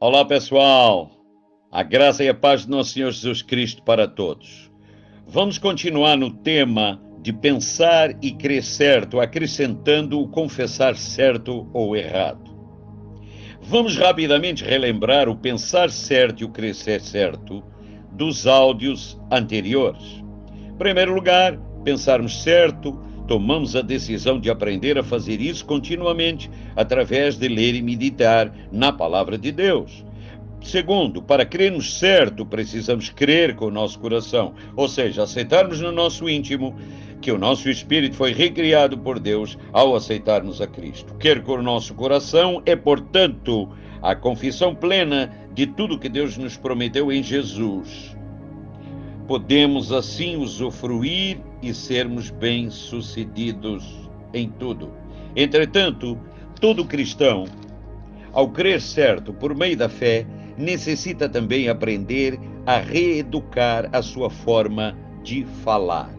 Olá, pessoal. A graça e a paz de nosso Senhor Jesus Cristo para todos. Vamos continuar no tema de pensar e crer certo, acrescentando o confessar certo ou errado. Vamos rapidamente relembrar o pensar certo e o crer certo dos áudios anteriores. Em primeiro lugar, pensarmos certo, tomamos a decisão de aprender a fazer isso continuamente através de ler e meditar na palavra de Deus. Segundo, para crermos certo, precisamos crer com o nosso coração, ou seja, aceitarmos no nosso íntimo que o nosso espírito foi recriado por Deus ao aceitarmos a Cristo. Crer com o nosso coração é, portanto, a confissão plena de tudo que Deus nos prometeu em Jesus. Podemos assim usufruir e sermos bem-sucedidos em tudo. Entretanto, todo cristão, ao crer certo por meio da fé, necessita também aprender a reeducar a sua forma de falar.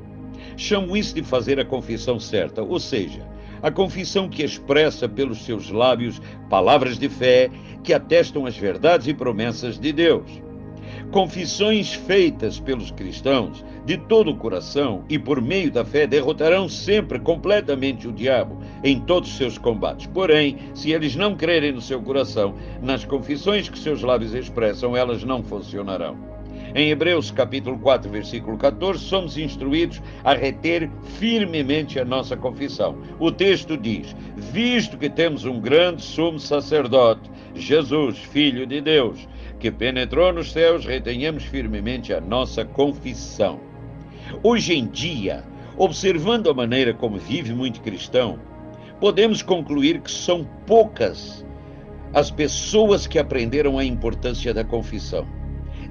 Chamo isso de fazer a confissão certa, ou seja, a confissão que expressa pelos seus lábios palavras de fé que atestam as verdades e promessas de Deus. Confissões feitas pelos cristãos de todo o coração e por meio da fé derrotarão sempre completamente o diabo em todos os seus combates. Porém, se eles não crerem no seu coração, nas confissões que seus lábios expressam, elas não funcionarão. Em Hebreus capítulo 4, versículo 14, somos instruídos a reter firmemente a nossa confissão. O texto diz: visto que temos um grande sumo sacerdote, Jesus, Filho de Deus, que penetrou nos céus, retenhamos firmemente a nossa confissão. Hoje em dia, observando a maneira como vive muito cristão, podemos concluir que são poucas as pessoas que aprenderam a importância da confissão.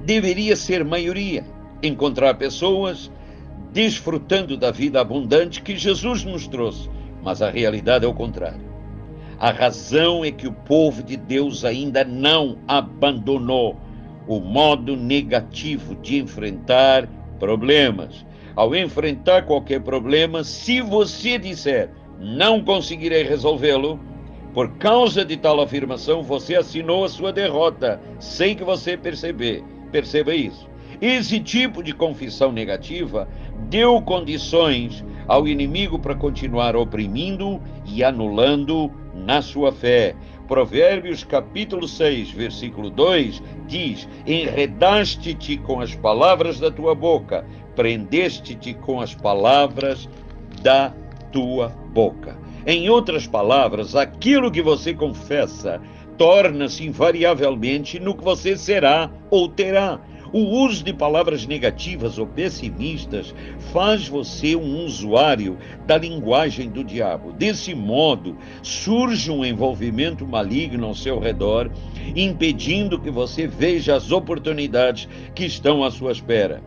Deveria ser maioria encontrar pessoas desfrutando da vida abundante que Jesus nos trouxe, mas a realidade é o contrário. A razão é que o povo de Deus ainda não abandonou o modo negativo de enfrentar problemas. Ao enfrentar qualquer problema, se você disser não conseguirei resolvê-lo, por causa de tal afirmação, você assinou a sua derrota, sem que você perceba isso. Esse tipo de confissão negativa deu condições ao inimigo para continuar oprimindo e anulando na sua fé. Provérbios capítulo 6, versículo 2 diz: enredaste-te com as palavras da tua boca, prendeste-te com as palavras da tua boca. Em outras palavras, aquilo que você confessa torna-se invariavelmente no que você será ou terá. O uso de palavras negativas ou pessimistas faz você um usuário da linguagem do diabo. Desse modo, surge um envolvimento maligno ao seu redor, impedindo que você veja as oportunidades que estão à sua espera.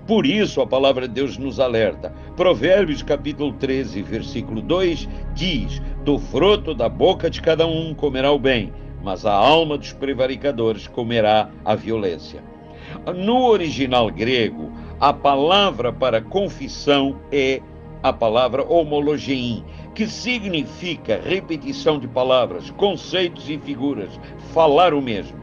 Por isso a palavra de Deus nos alerta. Provérbios capítulo 13, versículo 2 diz: do fruto da boca de cada um comerá o bem, mas a alma dos prevaricadores comerá a violência. No original grego, a palavra para confissão é a palavra homologein, que significa repetição de palavras, conceitos e figuras, falar o mesmo.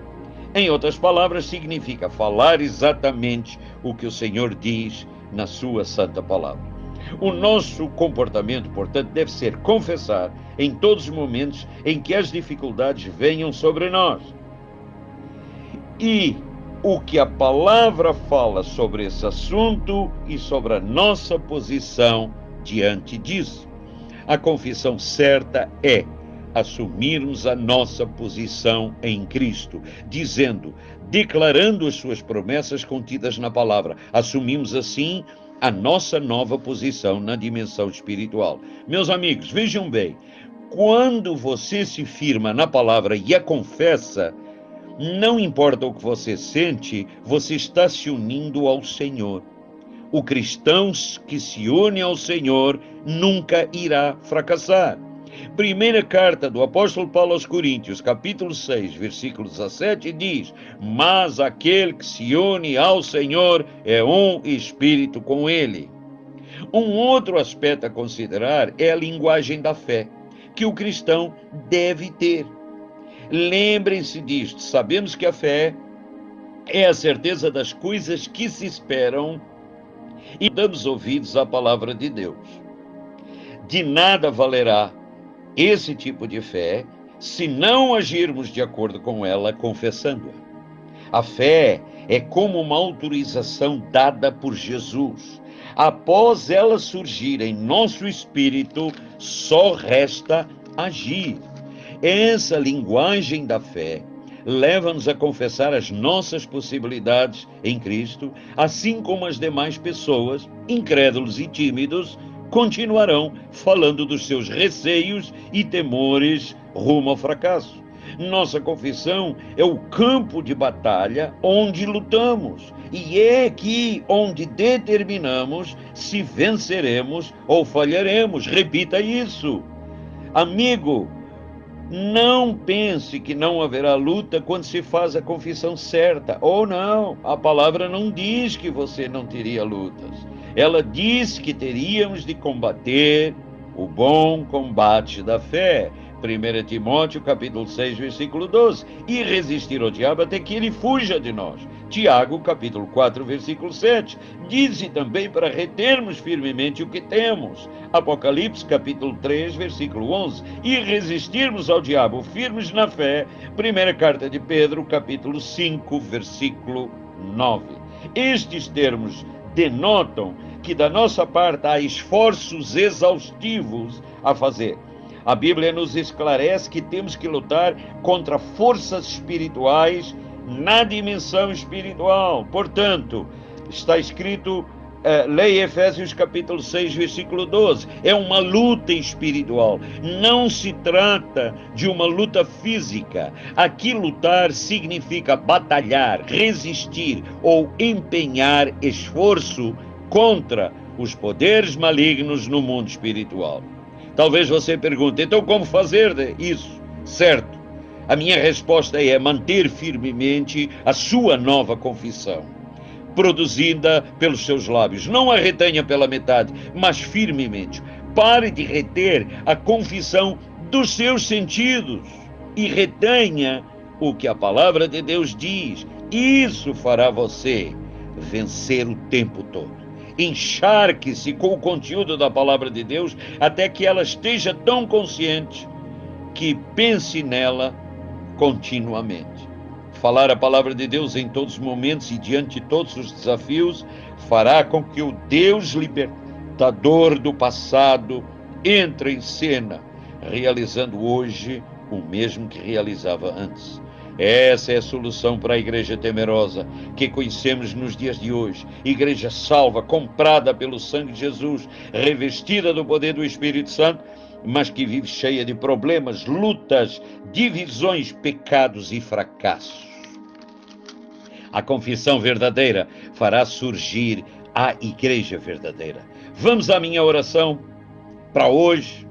Em outras palavras, significa falar exatamente o que o Senhor diz na sua santa palavra. O nosso comportamento, portanto, deve ser confessar em todos os momentos em que as dificuldades venham sobre nós. E o que a palavra fala sobre esse assunto e sobre a nossa posição diante disso. A confissão certa é assumirmos a nossa posição em Cristo, dizendo, declarando as suas promessas contidas na palavra. Assumimos assim a nossa nova posição na dimensão espiritual. Meus amigos, vejam bem, quando você se firma na palavra e a confessa, não importa o que você sente, você está se unindo ao Senhor. O cristão que se une ao Senhor nunca irá fracassar. Primeira carta do apóstolo Paulo aos Coríntios, capítulo 6, versículo 17, diz: mas aquele que se une ao Senhor é um espírito com ele. Um outro aspecto a considerar é a linguagem da fé, que o cristão deve ter. Lembrem-se disto, sabemos que a fé é a certeza das coisas que se esperam e damos ouvidos à palavra de Deus. De nada valerá esse tipo de fé se não agirmos de acordo com ela, confessando-a. A fé é como uma autorização dada por Jesus. Após ela surgir em nosso espírito, só resta agir. Essa linguagem da fé leva-nos a confessar as nossas possibilidades em Cristo, assim como as demais pessoas, incrédulos e tímidos, continuarão falando dos seus receios e temores rumo ao fracasso. Nossa confissão é o campo de batalha onde lutamos, e é aqui onde determinamos se venceremos ou falharemos. Repita isso. Amigo, não pense que não haverá luta quando se faz a confissão certa. Ou não, a palavra não diz que você não teria lutas. Ela diz que teríamos de combater o bom combate da fé. 1 Timóteo, capítulo 6, versículo 12. E resistir ao diabo até que ele fuja de nós. Tiago, capítulo 4, versículo 7. Diz também para retermos firmemente o que temos. Apocalipse, capítulo 3, versículo 11. E resistirmos ao diabo firmes na fé. Primeira carta de Pedro, capítulo 5, versículo 9. Estes termos denotam que da nossa parte há esforços exaustivos a fazer. A Bíblia nos esclarece que temos que lutar contra forças espirituais na dimensão espiritual. Portanto, está escrito, leia Efésios capítulo 6, versículo 12. É uma luta espiritual. Não se trata de uma luta física. Aqui lutar significa batalhar, resistir ou empenhar esforço contra os poderes malignos no mundo espiritual. Talvez você pergunte, então como fazer isso? Certo. A minha resposta é manter firmemente a sua nova confissão, produzida pelos seus lábios. Não a retenha pela metade, mas firmemente. Pare de reter a confissão dos seus sentidos e retenha o que a palavra de Deus diz. Isso fará você vencer o tempo todo. Encharque-se com o conteúdo da palavra de Deus até que ela esteja tão consciente que pense nela continuamente. Falar a palavra de Deus em todos os momentos e diante de todos os desafios fará com que o Deus libertador do passado entre em cena, realizando hoje o mesmo que realizava antes. Essa é a solução para a igreja temerosa que conhecemos nos dias de hoje. Igreja salva, comprada pelo sangue de Jesus, revestida do poder do Espírito Santo, mas que vive cheia de problemas, lutas, divisões, pecados e fracassos. A confissão verdadeira fará surgir a igreja verdadeira. Vamos à minha oração para hoje.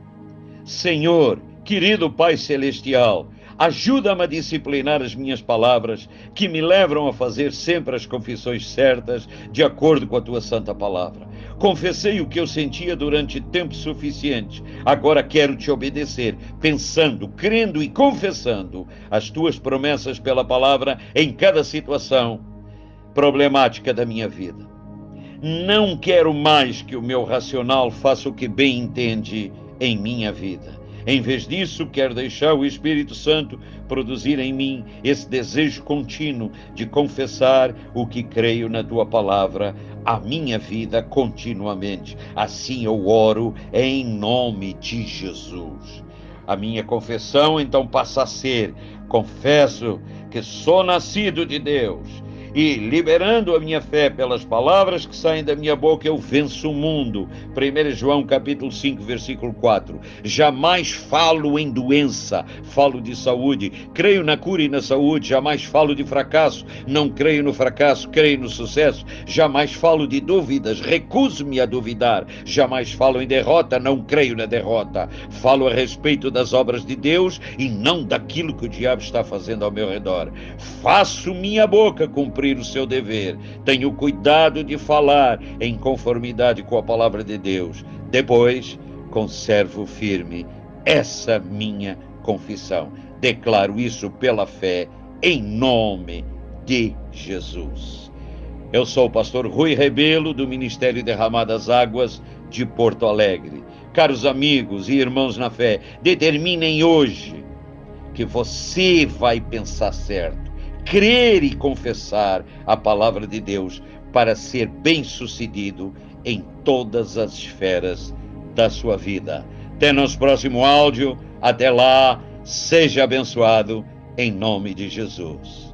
Senhor, querido Pai Celestial, ajuda-me a disciplinar as minhas palavras, que me levam a fazer sempre as confissões certas, de acordo com a tua santa palavra. Confessei o que eu sentia durante tempo suficiente. Agora quero te obedecer, pensando, crendo e confessando as tuas promessas pela palavra em cada situação problemática da minha vida. Não quero mais que o meu racional faça o que bem entende em minha vida. Em vez disso, quero deixar o Espírito Santo produzir em mim esse desejo contínuo de confessar o que creio na tua palavra, a minha vida continuamente. Assim eu oro em nome de Jesus. A minha confissão então passa a ser: confesso que sou nascido de Deus. E, liberando a minha fé pelas palavras que saem da minha boca, eu venço o mundo. 1 João capítulo 5, versículo 4. Jamais falo em doença, falo de saúde. Creio na cura e na saúde, jamais falo de fracasso. Não creio no fracasso, creio no sucesso. Jamais falo de dúvidas, recuso-me a duvidar. Jamais falo em derrota, não creio na derrota. Falo a respeito das obras de Deus e não daquilo que o diabo está fazendo ao meu redor. Faço minha boca cumprir o seu dever. Tenho cuidado de falar em conformidade com a palavra de Deus. Depois, conservo firme essa minha confissão. Declaro isso pela fé, em nome de Jesus. Eu sou o pastor Rui Rebelo, do Ministério Derramadas Águas de Porto Alegre. Caros amigos e irmãos na fé, determinem hoje que você vai pensar certo, crer e confessar a palavra de Deus para ser bem-sucedido em todas as esferas da sua vida. Até nosso próximo áudio. Até lá, seja abençoado em nome de Jesus.